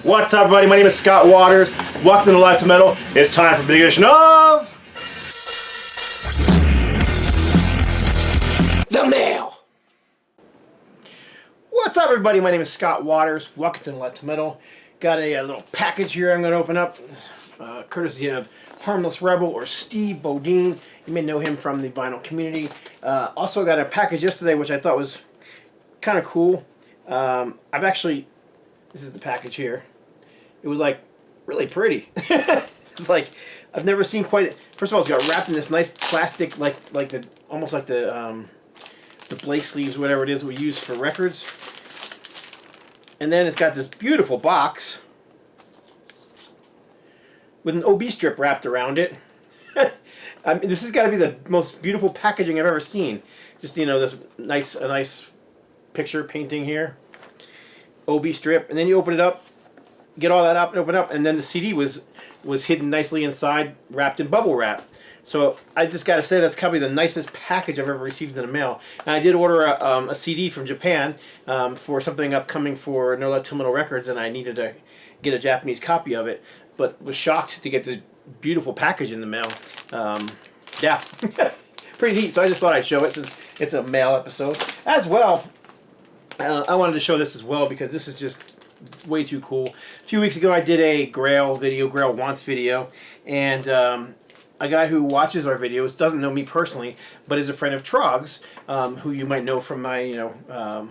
What's up, everybody? My name is Scott Waters. Welcome to Live to Metal. It's time for a big edition of The Mail. What's up, everybody? My name is Scott Waters. Welcome to Live to Metal. Got a little package here I'm going to open up, courtesy of Harmless Rebel or Steve Bodine. You may know him from the vinyl community. Also got a package yesterday, which I thought was kind of cool. This is the package here. It was like really pretty. It's like I've never seen quite. First of all, it's got wrapped in this nice plastic, almost like the Blake sleeves, whatever it is we use for records. And then it's got this beautiful box with an OB strip wrapped around it. I mean, this has got to be the most beautiful packaging I've ever seen. Just, you know, this nice picture painting here. OB strip, and then you open it up, get all that up and open up, and then the CD was hidden nicely inside, wrapped in bubble wrap. So I just got to say that's probably the nicest package I've ever received in the mail. And I did order a CD from Japan for something upcoming for No Love Till Metal Records, and I needed to get a Japanese copy of it, but was shocked to get this beautiful package in the mail. Yeah, pretty neat. So I just thought I'd show it since it's a mail episode as well. I wanted to show this as well because this is just way too cool. A few weeks ago I did a Grail video, Grail Wants video, and a guy who watches our videos, doesn't know me personally, but is a friend of Trog's, who you might know from my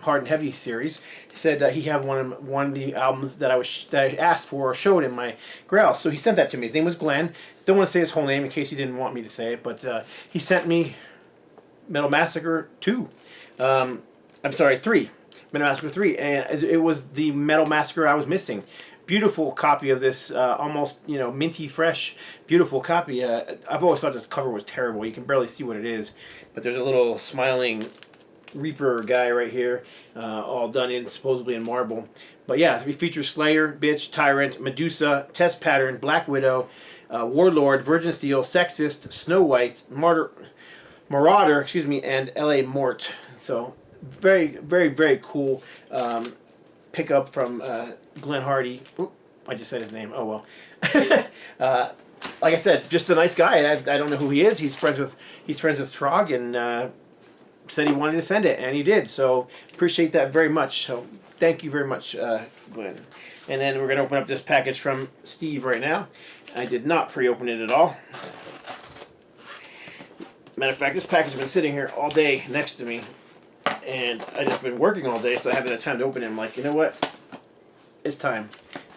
Hard and Heavy series, said he had one of the albums that I asked for or showed in my Grail. So he sent that to me. His name was Glenn. Don't want to say his whole name in case he didn't want me to say it, but he sent me Metal Massacre 2. I'm sorry, 3. Metal Massacre 3, and it was the Metal Massacre I was missing. Beautiful copy of this, almost, you know, minty fresh, beautiful copy. I've always thought this cover was terrible. You can barely see what it is, but there's a little smiling Reaper guy right here, all done in supposedly in marble. But yeah, it features Slayer, Bitch, Tyrant, Medusa, Test Pattern, Black Widow, Warlord, Virgin Steel, Sexist, Snow White, Marauder, and L.A. Mort. So very, very, very cool pickup from Glenn Hardy. Oop, I just said his name. Oh well. Like I said, just a nice guy. I don't know who he is. He's friends with Trog, and said he wanted to send it, and he did. So appreciate that very much. So thank you very much, Glenn. And then we're gonna open up this package from Steve right now. I did not pre-open it at all. Matter of fact, this package has been sitting here all day next to me. And I just been working all day, so I haven't had time to open it. I'm like, you know what? It's time.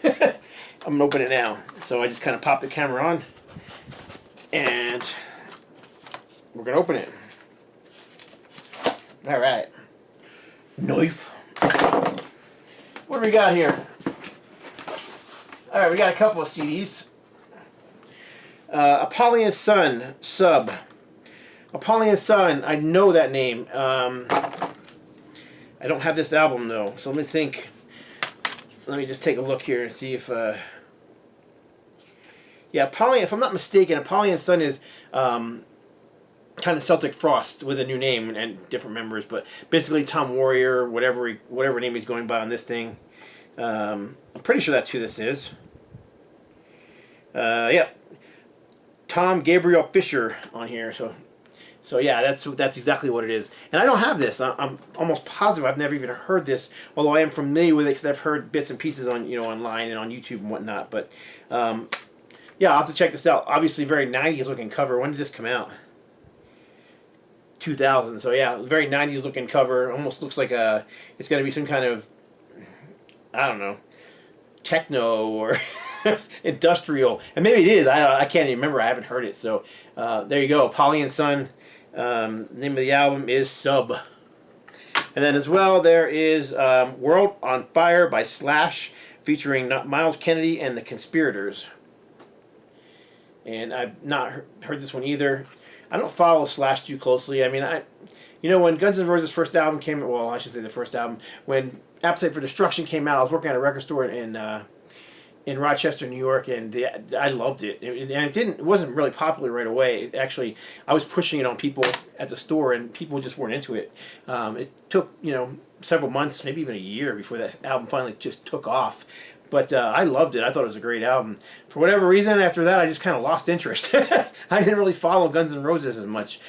I'm gonna open it now. So I just kind of pop the camera on, and we're gonna open it. All right. Knife. What do we got here? All right, we got a couple of CDs. Pollyanna Son sub. Pollyanna Son. I know that name. I don't have this album though, so let me think. Let me just take a look here and see if yeah, Pollyanna, if I'm not mistaken, Pollyanna Son is kind of Celtic Frost with a new name and different members, but basically Tom Warrior, whatever name he's going by on this thing. I'm pretty sure that's who this is. Yeah, Tom Gabriel Fisher on here, so yeah, that's exactly what it is. And I don't have this. I'm almost positive I've never even heard this, although I am familiar with it because I've heard bits and pieces on online and on YouTube and whatnot. But yeah, I'll have to check this out. Obviously, very 90s looking cover. When did this come out? 2000. So yeah, very 90s looking cover. Almost looks like it's going to be some kind of, I don't know, techno or industrial, and maybe it is. I can't even remember. I haven't heard it. So there you go. Pollyanna Son. Name of the album is Sub. And then as well there is World on Fire by Slash, featuring Miles Kennedy and the Conspirators. And I've not heard this one either. I don't follow Slash too closely. I mean, when Guns N' Roses' first album came, well, I should say the first album, when Appetite for Destruction came out, I was working at a record store in Rochester, New York, and I loved it. And it wasn't really popular right away. Actually, I was pushing it on people at the store, and people just weren't into it. It took several months, maybe even a year, before that album finally just took off. But I loved it. I thought it was a great album. For whatever reason, after that, I just kind of lost interest. I didn't really follow Guns N' Roses as much.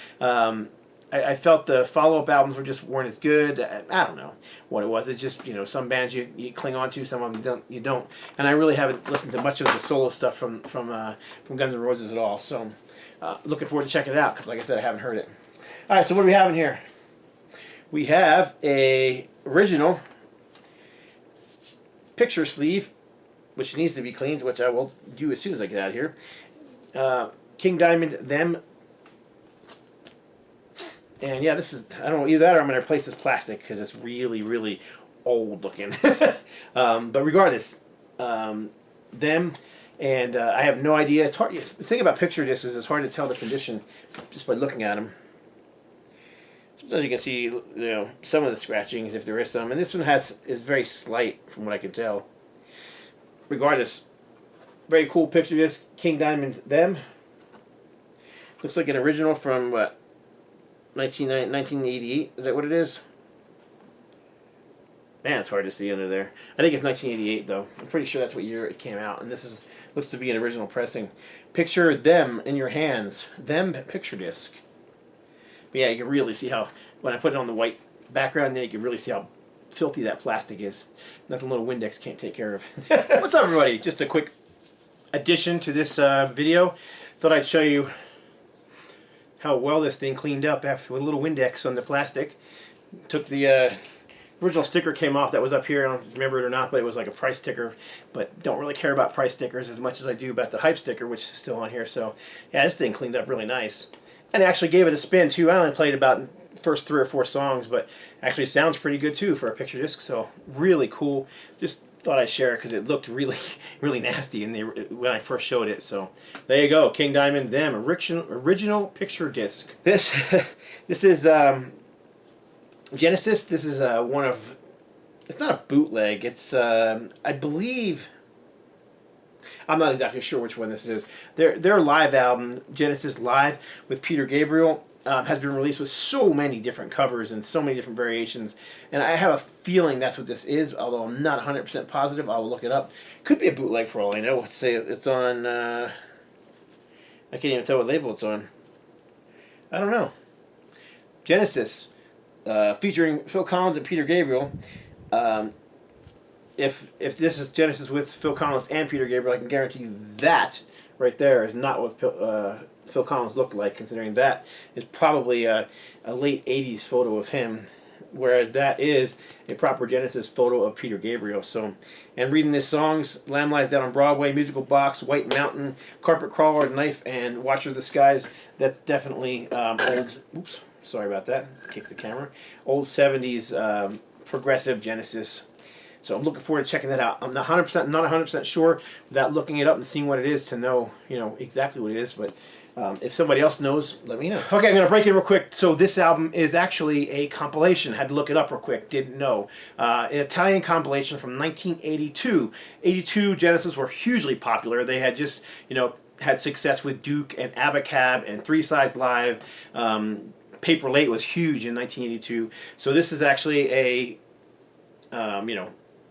I felt the follow-up albums weren't as good. I don't know what it was. It's just, some bands you cling on to, some of them you don't. And I really haven't listened to much of the solo stuff from Guns N' Roses at all. So looking forward to checking it out because, like I said, I haven't heard it. All right, so what do we have in here? We have a original picture sleeve, which needs to be cleaned, which I will do as soon as I get out of here. King Diamond, Them. And yeah, this is, I don't know, either that or I'm going to replace this plastic because it's really, really old looking. But regardless, Them, and I have no idea. It's hard. The thing about picture discs is it's hard to tell the condition just by looking at them. As you can see, some of the scratchings, if there is some, and this one is very slight from what I can tell. Regardless, very cool picture disc, King Diamond, Them. Looks like an original from what? 1988, is that what it is? Man, it's hard to see under there. I think it's 1988 though. I'm pretty sure that's what year it came out, and this looks to be an original pressing. Picture Them in your hands. Them picture disc. But yeah, you can really see how, when I put it on the white background, then you can really see how filthy that plastic is. Nothing little Windex can't take care of. What's up, everybody? Just a quick addition to this video. Thought I'd show you how well this thing cleaned up after with a little Windex on the plastic. Took the original sticker came off that was up here. I don't remember it or not, but it was like a price sticker. But don't really care about price stickers as much as I do about the hype sticker, which is still on here. So yeah, this thing cleaned up really nice. And I actually gave it a spin too. I only played about the first 3 or 4 songs, but actually sounds pretty good too for a picture disc. So really cool. Just thought I'd share it because it looked really, really nasty when I first showed it. So there you go, King Diamond, Them, original picture disc. This is Genesis. This is one of, it's not a bootleg. It's I believe, I'm not exactly sure which one this is. Their live album, Genesis Live with Peter Gabriel, has been released with so many different covers and so many different variations. And I have a feeling that's what this is, although I'm not 100% positive. I will look it up. Could be a bootleg for all I know. Let's say it's on, I can't even tell what label it's on. I don't know. Genesis, featuring Phil Collins and Peter Gabriel. If this is Genesis with Phil Collins and Peter Gabriel, I can guarantee that right there is not what Phil Collins looked like, considering that is probably a late 80s photo of him, whereas that is a proper Genesis photo of Peter Gabriel. So, and reading these songs, Lamb Lies Down on Broadway, Musical Box, White Mountain, Carpet Crawler, Knife, and Watcher of the Skies, that's definitely old, oops, sorry about that, kicked the camera, old 70s progressive Genesis. So I'm looking forward to checking that out. I'm not 100% sure without looking it up and seeing what it is to know, exactly what it is. But if somebody else knows, let me know. Okay, I'm going to break it real quick. So this album is actually a compilation. Had to look it up real quick. Didn't know. An Italian compilation from 1982. 82 Genesis were hugely popular. They had just, had success with Duke and Abacab and Three Sides Live. Paper Late was huge in 1982. So this is actually a,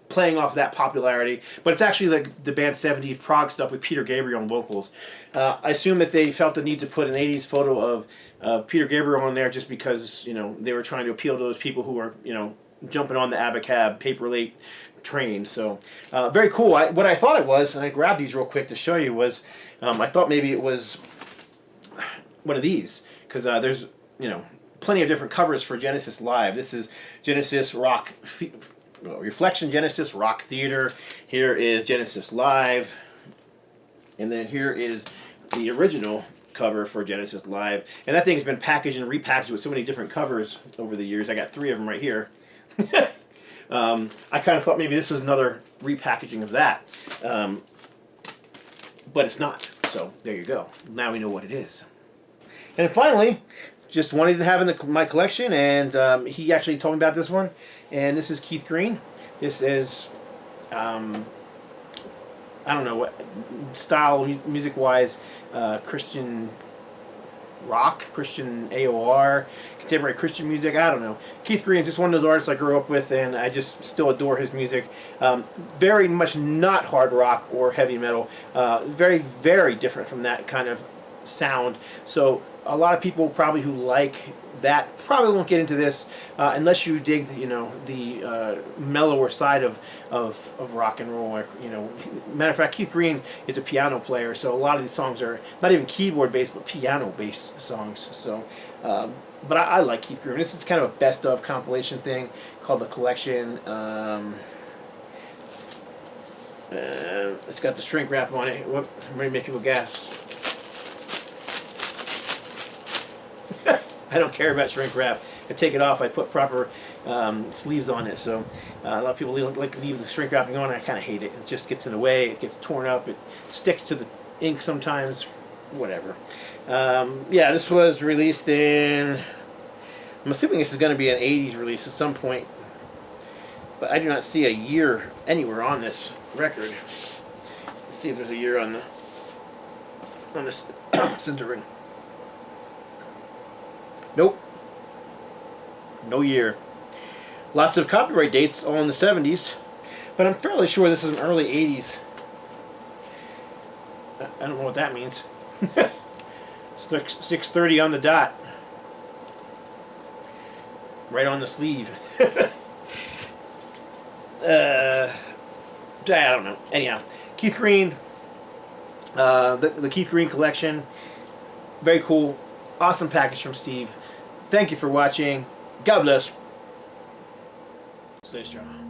playing off that popularity, but it's actually like the band 70s prog stuff with Peter Gabriel on vocals. I assume that they felt the need to put an 80s photo of Peter Gabriel on there just because, they were trying to appeal to those people who are, jumping on the Abacab Paper Late train. So very cool. What I thought it was, and I grabbed these real quick to show you, was I thought maybe it was one of these, because there's, plenty of different covers for Genesis Live. This is Genesis Rock Reflection, Genesis Rock Theater. Here is Genesis Live, and then here is the original cover for Genesis Live. And that thing has been packaged and repackaged with so many different covers over the years. I got 3 of them right here. I kind of thought maybe this was another repackaging of that, but it's not. So there you go. Now we know what it is. And then finally, just wanted to have in my collection, and he actually told me about this one. And this is Keith Green. This is, I don't know what style, music-wise, Christian rock, Christian AOR, contemporary Christian music. I don't know. Keith Green is just one of those artists I grew up with, and I just still adore his music. Very much not hard rock or heavy metal. Very, very different from that kind of sound. So a lot of people probably who like that probably won't get into this unless you dig the mellower side of rock and roll. Matter of fact, Keith Green is a piano player, so a lot of these songs are not even keyboard based but piano based songs. So but I like Keith Green. This is kind of a best of compilation thing called The Collection. It's got the shrink wrap on it. Whoop, I'm ready to make people gasp. I don't care about shrink wrap. I take it off. I put proper sleeves on it. So a lot of people like to leave the shrink wrapping on. I kind of hate it. It just gets in the way. It gets torn up. It sticks to the ink sometimes. Whatever. Yeah, this was released in... I'm assuming this is going to be an 80s release at some point. But I do not see a year anywhere on this record. Let's see if there's a year on this center ring. Nope. No year. Lots of copyright dates all in the 70s, but I'm fairly sure this is an early 80s. I don't know what that means. 6:30 on the dot. Right on the sleeve. I don't know. Anyhow, Keith Green, the Keith Green collection. Very cool. Awesome package from Steve. Thank you for watching. God bless. Stay strong.